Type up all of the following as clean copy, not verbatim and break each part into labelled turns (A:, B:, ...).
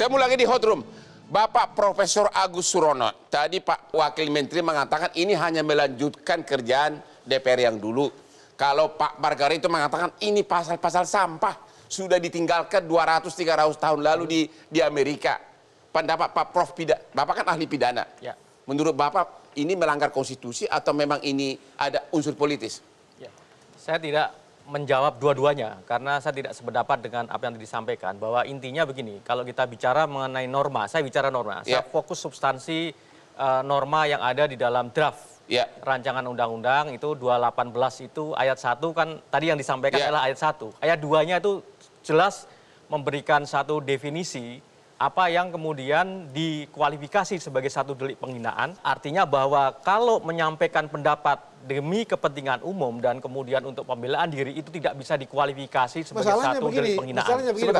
A: Ketemu lagi di Hot Room. Bapak Profesor Agus Surono, tadi Pak Wakil Menteri mengatakan ini hanya melanjutkan kerjaan DPR yang dulu. Kalau Pak Margaret itu mengatakan ini pasal-pasal sampah sudah ditinggalkan 200-300 tahun lalu di Amerika. Pendapat Pak Prof, Bapak kan ahli pidana. Ya. Menurut Bapak ini melanggar konstitusi atau memang ini ada unsur politis?
B: Ya. Saya tidak menjawab dua-duanya karena saya tidak sependapat dengan apa yang disampaikan, bahwa intinya begini, kalau kita bicara mengenai norma, saya bicara norma, saya fokus substansi norma yang ada di dalam draft rancangan undang-undang itu 218 itu ayat 1 kan tadi yang disampaikan adalah ayat 1. Ayat 2-nya itu jelas memberikan satu definisi apa yang kemudian dikualifikasi sebagai satu delik penghinaan. Artinya bahwa kalau menyampaikan pendapat demi kepentingan umum dan kemudian untuk pembelaan diri itu tidak bisa dikualifikasi sebagai satu delik penghinaan.
C: Masalahnya begini,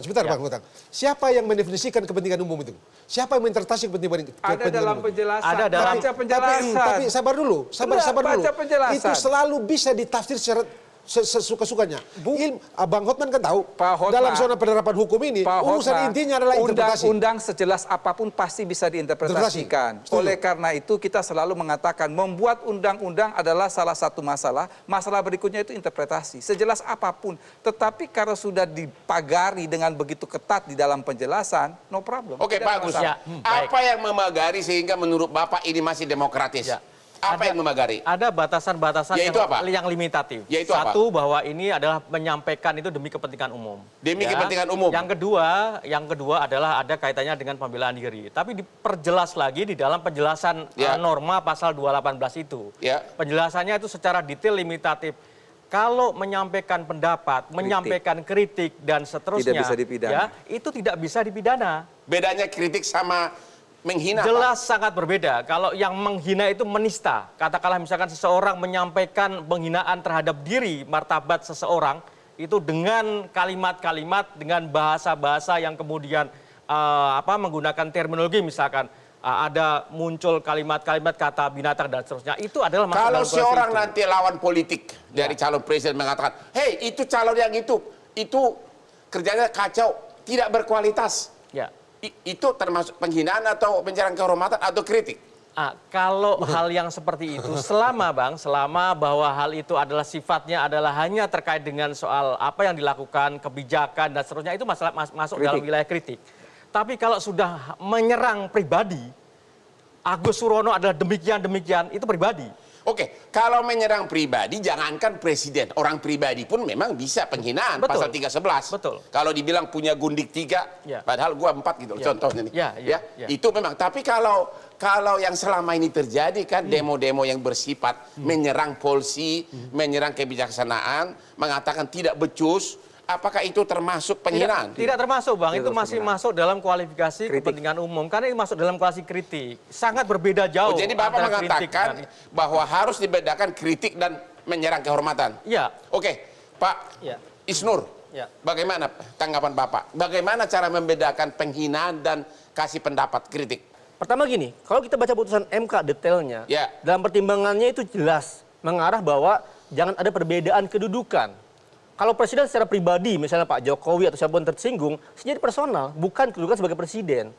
C: sebentar Bang Hutan. Siapa yang mendefinisikan kepentingan umum itu? Siapa yang menginterpretasi kepentingan umum?
D: Ada dalam penjelasan.
B: Ada dalam
D: penjelasan.
C: Tapi sabar dulu.
D: Baca penjelasan.
C: Itu selalu bisa ditafsir secara sesuka-sukanya. Bang Hotman kan tahu, dalam zona penerapan hukum ini, urusan intinya adalah interpretasi.
D: Undang-undang sejelas apapun pasti bisa diinterpretasikan. Oleh karena itu kita selalu mengatakan membuat undang-undang adalah salah satu masalah. Masalah berikutnya itu interpretasi. Sejelas apapun. Tetapi kalau sudah dipagari dengan begitu ketat di dalam penjelasan, no problem.
A: Oke Pak Agus, apa yang memagari sehingga menurut Bapak ini masih demokratis? Apa yang memagari?
B: Ada batasan-batasan yang limitatif.
A: Yaitu
B: satu, bahwa ini adalah menyampaikan itu demi kepentingan umum.
A: Demi kepentingan umum.
B: Yang kedua adalah ada kaitannya dengan pembelaan diri. Tapi diperjelas lagi di dalam penjelasan norma pasal 218 itu. Penjelasannya itu secara detail limitatif. Kalau menyampaikan pendapat, menyampaikan kritik dan seterusnya,
D: tidak bisa dipidana.
B: Itu tidak bisa dipidana.
A: Bedanya kritik sama menghina,
B: jelas sangat berbeda. Kalau yang menghina itu menista. Katakanlah misalkan seseorang menyampaikan penghinaan terhadap diri, martabat seseorang, itu dengan kalimat-kalimat, dengan bahasa-bahasa yang kemudian menggunakan terminologi, misalkan ada muncul kalimat-kalimat kata binatang dan seterusnya. Itu adalah masalah.
A: Kalau seorang nanti lawan politik dari calon presiden mengatakan, hei itu calon yang itu kerjanya kacau, tidak berkualitas. Itu termasuk penghinaan atau pencerahan kehormatan atau kritik?
B: Kalau hal yang seperti itu, selama bahwa hal itu adalah sifatnya adalah hanya terkait dengan soal apa yang dilakukan, kebijakan dan seterusnya, itu masalah masuk dalam wilayah kritik. Tapi kalau sudah menyerang pribadi, Agus Surono adalah demikian, itu pribadi.
A: Oke, kalau menyerang pribadi, jangankan presiden, orang pribadi pun memang bisa penghinaan. Pasal 311.
B: Betul.
A: Kalau dibilang punya gundik 3, padahal gua 4 gitu, contohnya nih. Itu memang. Tapi kalau yang selama ini terjadi kan demo-demo yang bersifat menyerang polisi, menyerang kebijaksanaan, mengatakan tidak becus. Apakah itu termasuk penghinaan?
B: Tidak termasuk, Bang. Itu masih masuk dalam kualifikasi kepentingan umum. Karena ini masuk dalam kualifikasi kritik. Sangat berbeda jauh.
A: Jadi Bapak mengatakan bahwa harus dibedakan kritik dan menyerang kehormatan?
B: Iya.
A: Oke, Pak Isnur, bagaimana tanggapan Bapak? Bagaimana cara membedakan penghinaan dan kasih pendapat kritik?
E: Pertama gini, kalau kita baca putusan MK detailnya, dalam pertimbangannya itu jelas mengarah bahwa jangan ada perbedaan kedudukan. Kalau presiden secara pribadi, misalnya Pak Jokowi atau siapapun tersinggung, jadi personal, bukan kedudukan sebagai presiden.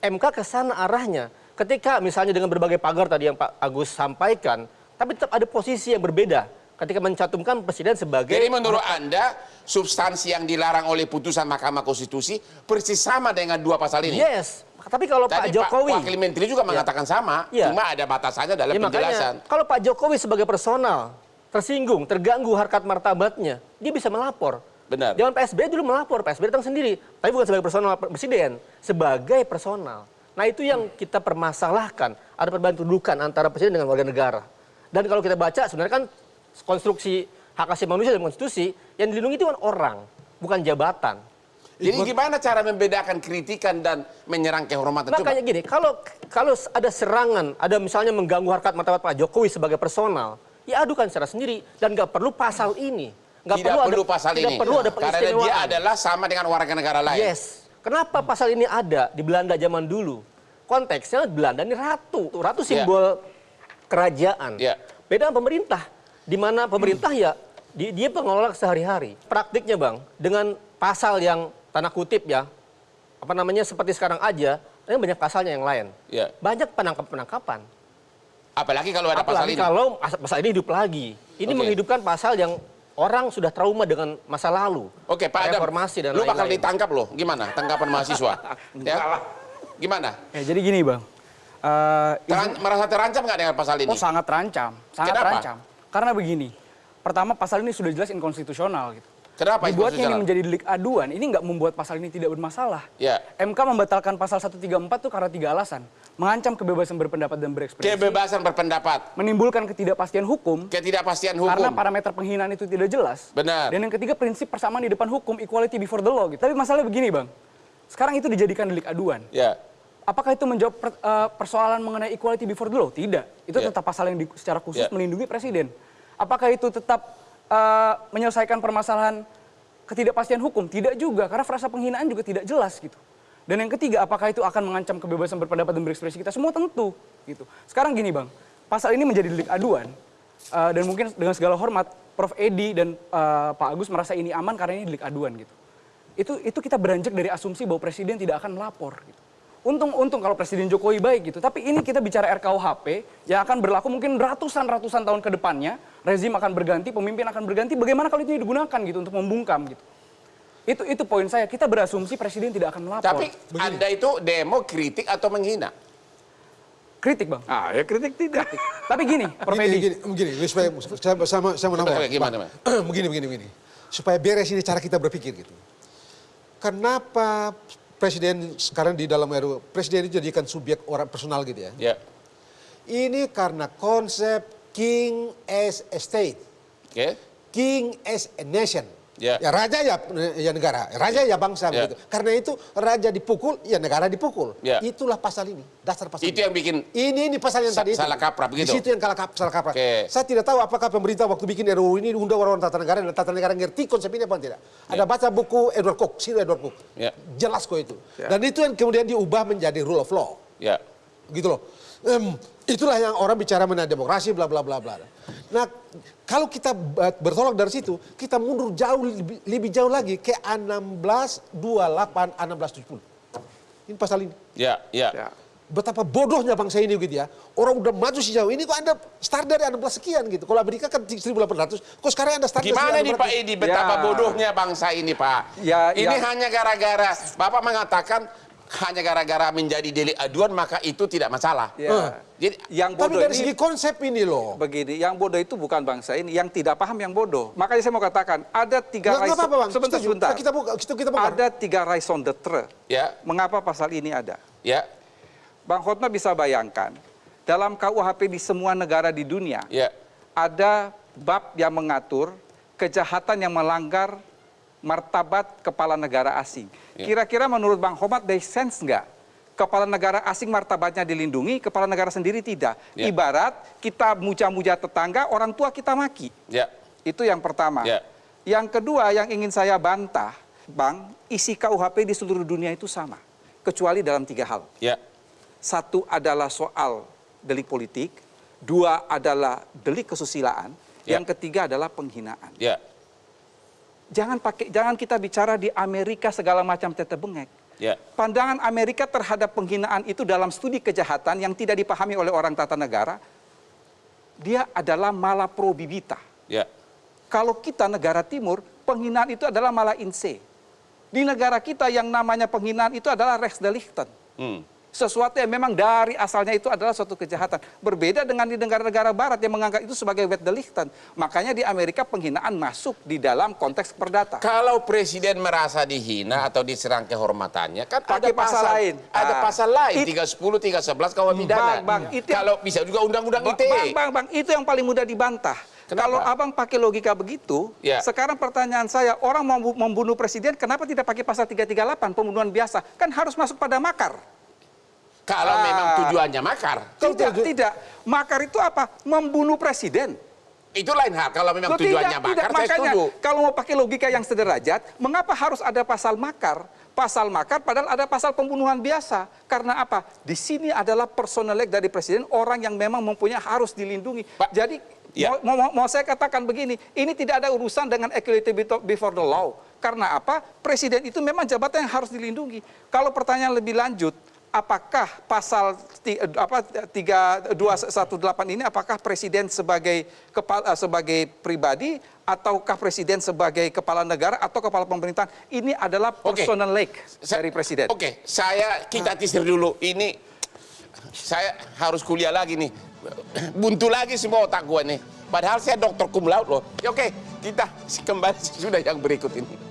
E: MK ke sana arahnya. Ketika misalnya dengan berbagai pagar tadi yang Pak Agus sampaikan, tapi tetap ada posisi yang berbeda. Ketika mencantumkan presiden sebagai...
A: Jadi menurut Anda, substansi yang dilarang oleh putusan Mahkamah Konstitusi persis sama dengan dua pasal ini?
E: Yes. Tapi kalau
A: tadi
E: Pak Jokowi...
A: Pak Wakil Menteri juga mengatakan sama, cuma ada batasannya dalam penjelasan.
E: Makanya, kalau Pak Jokowi sebagai personal, tersinggung, terganggu harkat martabatnya, dia bisa melapor.
A: Benar.
E: Jangan PSBY dulu melapor, PSBY datang sendiri. Tapi bukan sebagai personal presiden, sebagai personal. Nah itu yang kita permasalahkan, ada perbedaan kedudukan antara presiden dengan warga negara. Dan kalau kita baca, sebenarnya kan konstruksi hak asasi manusia dan konstitusi, yang dilindungi itu kan orang, bukan jabatan.
A: Jadi gimana cara membedakan kritikan dan menyerang kehormatan?
E: Makanya gini, kalau ada serangan, ada misalnya mengganggu harkat martabat Pak Jokowi sebagai personal, ya adukan secara sendiri dan nggak perlu pasal ini.
A: Tidak perlu pasal ini.
E: Tidak perlu ada pengistimewaan.
A: Karena dia adalah sama dengan warga negara lain.
E: Yes. Kenapa pasal ini ada di Belanda zaman dulu? Konteksnya Belanda ini ratu. Ratu simbol kerajaan. Beda dengan pemerintah. Di mana pemerintah dia pengelola sehari-hari. Praktiknya Bang, dengan pasal yang tanda kutip ya, seperti sekarang aja, ini banyak pasalnya yang lain.
A: Ya.
E: Banyak penangkapan.
A: Apalagi kalau ada pasal
E: Apalagi
A: ini.
E: kalau pasal ini hidup lagi. Ini
A: Oke.
E: menghidupkan pasal yang orang sudah trauma dengan masa lalu.
A: Oke, Pak Adam,
E: reformasi dan
A: lu bakal
E: lain-lain.
A: ditangkap loh. Gimana tanggapan mahasiswa? Ya? Gimana?
F: Jadi gini Bang.
A: Merasa terancam nggak dengan pasal ini?
F: Oh sangat terancam, sangat
A: Kenapa?
F: terancam. Karena begini, pertama pasal ini sudah jelas inkonstitusional gitu.
A: Kenapa
F: Dibuatnya
A: inkonstitusional?
F: ini menjadi delik aduan, ini nggak membuat pasal ini tidak bermasalah.
A: Ya.
F: MK membatalkan pasal 134 itu karena 3 alasan. Mengancam kebebasan berpendapat dan berekspresi.
A: Kebebasan berpendapat,
F: Menimbulkan ketidakpastian hukum.
A: ketidakpastian hukum.
F: Karena parameter penghinaan itu tidak jelas.
A: Benar.
F: Dan yang ketiga prinsip persamaan di depan hukum, equality before the law gitu. Tapi masalahnya begini Bang, sekarang itu dijadikan delik aduan.
A: Ya.
F: Apakah itu menjawab persoalan mengenai equality before the law? Tidak. Itu
A: Ya.
F: tetap pasal yang secara khusus
A: Ya.
F: melindungi presiden. Apakah itu tetap menyelesaikan permasalahan ketidakpastian hukum? Tidak juga, karena frasa penghinaan juga tidak jelas gitu. Dan yang ketiga, apakah itu akan mengancam kebebasan berpendapat dan berekspresi kita? Semua tentu gitu. Sekarang gini Bang, pasal ini menjadi delik aduan dan mungkin dengan segala hormat Prof. Edi dan Pak Agus merasa ini aman karena ini delik aduan gitu. Itu kita beranjak dari asumsi bahwa presiden tidak akan melapor gitu. Untung kalau Presiden Jokowi baik gitu. Tapi ini kita bicara RKUHP yang akan berlaku mungkin ratusan tahun ke depannya. Rezim akan berganti, pemimpin akan berganti. Bagaimana kalau itu digunakan gitu untuk membungkam gitu. Itu poin saya. Kita berasumsi presiden tidak akan melapor.
A: Tapi Anda itu demo kritik atau menghina?
F: Kritik Bang.
D: Ya kritik tidak.
F: Tapi gini, Prof. Edi.
C: Begini, supaya saya mau nambah.
A: Gimana, Bang?
C: Begini. Supaya beres ini cara kita berpikir gitu. Kenapa presiden sekarang di dalam RUU, presiden itu dijadikan subjek orang personal gitu ya.
A: Ya.
C: Ini karena konsep king as a state,
A: Oke.
C: king as a nation.
A: Ya.
C: Ya raja ya negara, raja ya bangsa
A: Ya.
C: begitu. Karena itu raja dipukul, ya negara dipukul.
A: Ya.
C: Itulah pasal ini, dasar pasal
A: Itu
C: ini.
A: yang bikin
C: Ini pasal yang tadi itu.
A: salah kaprah begitu?
C: Di situ yang salah kaprah.
A: Oke.
C: Saya tidak tahu apakah pemerintah waktu bikin RUU ini undang-undang tata negara dan tata negara ngerti konsep ini apa tidak. Ada baca buku Edward Cook, Sir Edward Cook.
A: Ya.
C: Jelas kok itu. Dan itu yang kemudian diubah menjadi rule of law.
A: Ya.
C: Gitu loh. Itulah yang orang bicara mengenai demokrasi bla bla bla bla. Nah, kalau kita bertolak dari situ, kita mundur jauh lebih jauh lagi ke 1628 1670. Ini pasal ini.
A: Ya.
C: Betapa bodohnya bangsa ini gitu ya. Orang udah maju sejauh ini kok Anda start dari 16 sekian gitu. Kalau Amerika kan 1800, kok sekarang Anda start dari
A: Gimana nih
C: 1600?
A: Pak Edi betapa
D: Ya.
A: bodohnya bangsa ini Pak?
D: Ya,
A: Ini
D: ya.
A: hanya gara-gara Bapak mengatakan hanya gara-gara menjadi delik aduan maka itu tidak masalah.
D: Ya.
A: Jadi
D: Yang
C: Tapi
D: bodoh
C: dari segi konsep ini loh.
D: begini, yang bodoh itu bukan bangsa ini, yang tidak paham yang bodoh. Makanya saya mau katakan, ada tiga
C: Nggak apa-apa Bang.
D: sebentar,
C: Setuju.
D: sebentar.
C: Kita bongkar.
D: Ada 3 raison d'être.
A: ya,
D: Mengapa pasal ini ada?
A: ya,
D: Bang Hotma bisa bayangkan, dalam KUHP di semua negara di dunia,
A: ya,
D: ada bab yang mengatur kejahatan yang melanggar martabat kepala negara asing.
A: Ya.
D: Kira-kira menurut Bang Homat, make sense nggak? Kepala negara asing martabatnya dilindungi, kepala negara sendiri tidak.
A: Ya.
D: Ibarat kita muja-muja tetangga, orang tua kita maki.
A: ya,
D: Itu yang pertama.
A: Ya.
D: Yang kedua yang ingin saya bantah, Bang, isi KUHP di seluruh dunia itu sama. Kecuali dalam 3 hal.
A: ya,
D: Satu adalah soal delik politik, 2 adalah delik kesusilaan,
A: Ya.
D: yang ketiga adalah penghinaan.
A: ya,
D: Jangan kita bicara di Amerika segala macam tete bengek.
A: ya,
D: Pandangan Amerika terhadap penghinaan itu dalam studi kejahatan yang tidak dipahami oleh orang tata negara, dia adalah mala probibita.
A: ya,
D: Kalau kita negara timur, penghinaan itu adalah mala in se. Di negara kita yang namanya penghinaan itu adalah rechtsdelicten. Sesuatu yang memang dari asalnya itu adalah suatu kejahatan. Berbeda dengan di negara-negara barat yang menganggap itu sebagai wetdelicten. Makanya di Amerika penghinaan masuk di dalam konteks perdata.
A: Kalau presiden merasa dihina atau diserang kehormatannya, kan
D: Pakai
A: ada
D: pasal lain.
A: Ada
D: Ah.
A: pasal lain,
D: It-
A: 310, 311 KUH pidana.
D: Bang, itu yang-
A: Kalau bisa juga undang-undang ITE.
D: Bang, itu yang paling mudah dibantah.
A: Kenapa?
D: Kalau abang pakai logika begitu,
A: Ya.
D: sekarang pertanyaan saya, orang mau membunuh presiden, kenapa tidak pakai pasal 338, pembunuhan biasa? Kan harus masuk pada makar.
A: Kalau memang tujuannya makar.
D: Tidak. Makar itu apa? Membunuh presiden.
A: Itu lain hal. Kalau memang
D: Loh,
A: tujuannya makar, saya
D: Makanya,
A: setuju.
D: kalau mau pakai logika yang sederajat, mengapa harus ada pasal makar? Pasal makar padahal ada pasal pembunuhan biasa. Karena apa? Di sini adalah personelek dari presiden, orang yang memang mempunyai harus dilindungi.
A: Pak,
D: Jadi
A: ya.
D: mau saya katakan begini, ini tidak ada urusan dengan equality before the law. Karena apa? Presiden itu memang jabatan yang harus dilindungi. Kalau pertanyaan lebih lanjut, apakah pasal 3218 ini apakah presiden sebagai pribadi ataukah presiden sebagai kepala negara atau kepala pemerintahan? Ini adalah personal lake dari presiden.
A: Oke, kita teaser dulu. Ini saya harus kuliah lagi nih. Buntu lagi semua otak gua nih. Padahal saya dokter cum laude loh. Ya, oke, kita kembali sudah yang berikut ini.